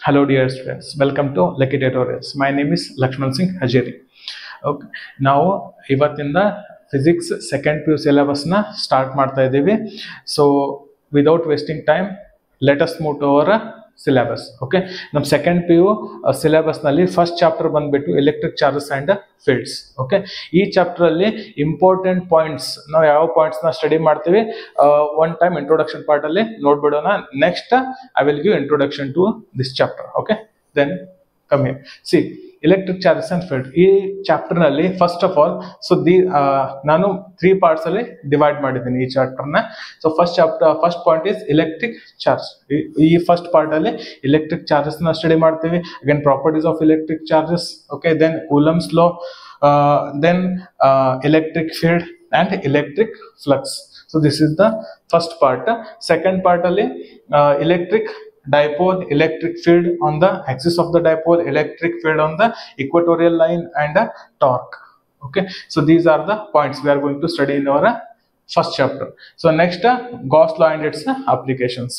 Hello dear students, welcome to Lucky Tutorials. My name is Lakshman Singh Hajeri. Okay. ನಾವು ಇವತ್ತಿಂದ physics second P U ಸಿಲೆಬಸ್ನ start ಮಾಡ್ತಾ ಇದ್ದೀವಿ. So without wasting time let us move to our syllabus. Okay, ನಮ್ಮ second P U ಸಿಲೆಬಸ್ನಲ್ಲಿ first chapter ಬಂದ್ಬಿಟ್ಟು electric charges and fields. Okay, ಈ ಚಾಪ್ಟರಲ್ಲಿ ಇಂಪಾರ್ಟೆಂಟ್ ಪಾಯಿಂಟ್ಸ್ ನಾವು ಯಾವ ಪಾಯಿಂಟ್ಸ್ನ ಸ್ಟಡಿ ಮಾಡ್ತೀವಿ ಒನ್ ಟೈಮ್ ಇಂಟ್ರೊಡಕ್ಷನ್ ಪಾರ್ಟಲ್ಲಿ ನೋಡ್ಬಿಡೋಣ. Next I will give introduction to this chapter. Okay, then come here. See electric charges and field ಈ ಚಾಪ್ಟರ್ ನಲ್ಲಿ ಫಸ್ಟ್ ಆಫ್ ಆಲ್ ನಾನು 3 ಪಾರ್ಟ್ಸ್ ಅಲ್ಲಿ ಡಿವೈಡ್ ಮಾಡಿದ್ದೀನಿ ಈ ಚಾಪ್ಟರ್ನ. So first point is electric charge. ಈ ಫಸ್ಟ್ ಪಾರ್ಟ್ ಅಲ್ಲಿ electric charges ನ ಸ್ಟಡಿ ಮಾಡ್ತೀವಿ. Again properties of electric charges. Okay, then Coulomb's law, then electric field and electric flux. So this is the first part. Second part ಅಲ್ಲಿ electric dipole, electric field on the axis of the dipole, electric field on the equatorial line, and torque. Okay, so these are the points we are going to study in our first chapter. So next Gauss law and its applications.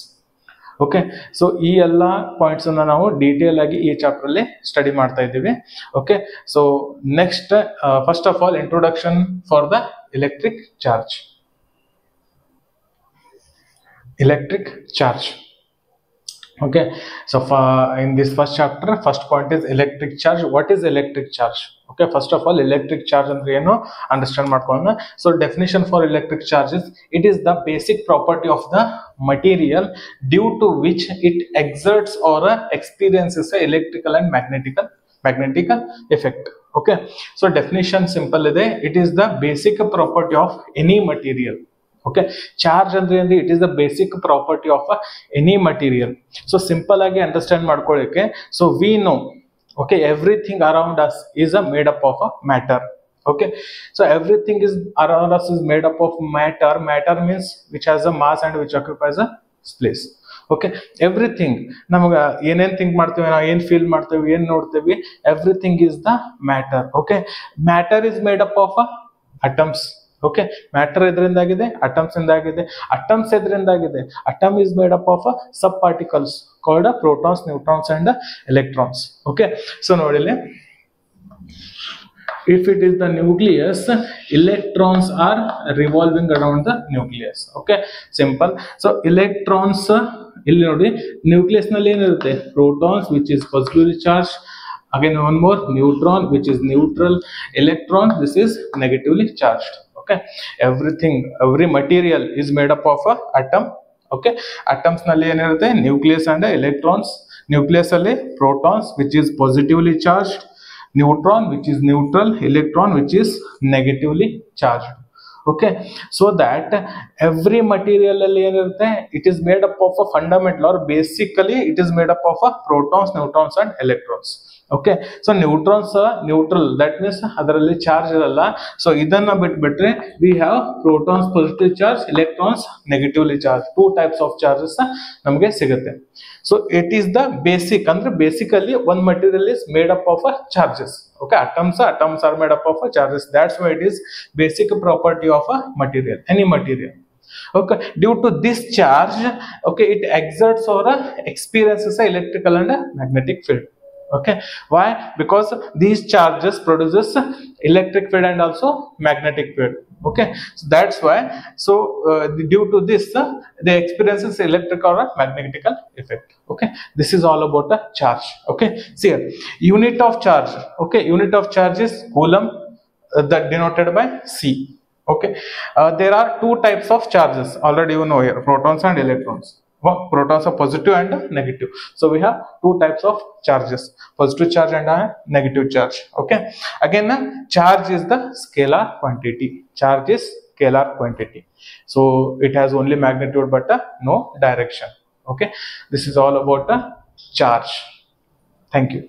Okay, so ಈ ಎಲ್ಲ points ಅನ್ನ ನಾವು detail ಆಗಿ ಈ chapter ಅಲ್ಲಿ study ಮಾಡ್ತಾ ಇದ್ದೀವಿ. Okay, so next first of all introduction for the electric charge. Electric charge. Okay, so in this first chapter, first point is electric charge. What is electric charge? Okay, first of all, electric charge andre eno understand ಮಾಡ್ಕೊಳ್ಳೋಣ. So definition for electric charge is, it is the basic property of the material due to which it exerts or experiences a electrical and magnetic effect. Okay, so definition simple ide. It is the basic property of any material. Okay, charge ಅಂದ್ರೆ it is the basic property of any material. So simple ಆಗಿ understand ಮಾಡ್ಕೊಳ್ಳಿಕ್ಕೆ, so we know, okay, everything around us is a made up of a matter. Okay, so everything is around us is made up of matter. Matter means which has a mass and which occupies a space. Okay, everything ನಮ್ಗೆ ಏನೇನ್ think ಮಾಡ್ತೀವಿ, ನಾವು ಏನ್ feel ಮಾಡ್ತೀವಿ, ಏನ್ ನೋಡ್ತೀವಿ, everything is the matter. Okay, matter is made up of atoms. Okay, matter ಇದರಿಂದಾಗಿದೆ, atoms ಇಂದಾಗಿದೆ. ಅಟಮ್ಸ್ ಇದರಿಂದಾಗಿದೆ, atom is made up of sub particles called protons, neutrons and electrons. Okay, so ನೋಡಿಲಿ, if it is the nucleus, electrons are revolving around the nucleus. Okay, simple. So electrons, ಇಲ್ಲಿ ನೋಡಿ, nucleus ನಲ್ಲಿ ಏನಿರುತ್ತೆ, protons which is positively charged. Again one more, neutron which is neutral, electron this is negatively charged. Okay, everything, every material is made up of a atom. Okay, atoms ನಲ್ಲಿ ಏನಿರುತ್ತೆ, nucleus and electrons. Nucleus ಅಲ್ಲಿ protons which is positively charged, neutron which is neutral, electron which is negatively charged. Okay, so that every material ಅಲ್ಲಿ ಏನಿರುತ್ತೆ, it is made up of a fundamental, or basically it is made up of a protons, neutrons and electrons. Okay, so neutrons neutral, that means ಅದರಲ್ಲಿ charge ಇರಲ್ಲ. So ಇದನ್ನ ಬಿಟ್ಬಿಟ್ರೆ we have protons positive charge, electrons negatively charge. 2 types of charges ನಮಗೆ ಸಿಗುತ್ತೆ. So it is the basic, ಅಂದ್ರೆ basically one material is made up of charges. Okay, atoms are made up of charges. That's why it is basic property of a material, any material. Okay, due to this charge, okay, it exerts or experiences a electrical and magnetic field. Okay, why? Because these charges produces electric field and also magnetic field. Okay, so that's why, so due to this they experiences electric or magnetic effect. Okay, this is all about the charge. Okay, see here, unit of charge. Okay, unit of charge is coulomb, that denoted by C. Okay, there are 2 types of charges, already you know here, protons and electrons. Protons are positive and negative. So we have 2 types of charges, positive charge and negative charge. Okay, again charge is the scalar quantity. Charge is scalar quantity, so it has only magnitude but no direction. Okay, this is all about the charge. Thank you.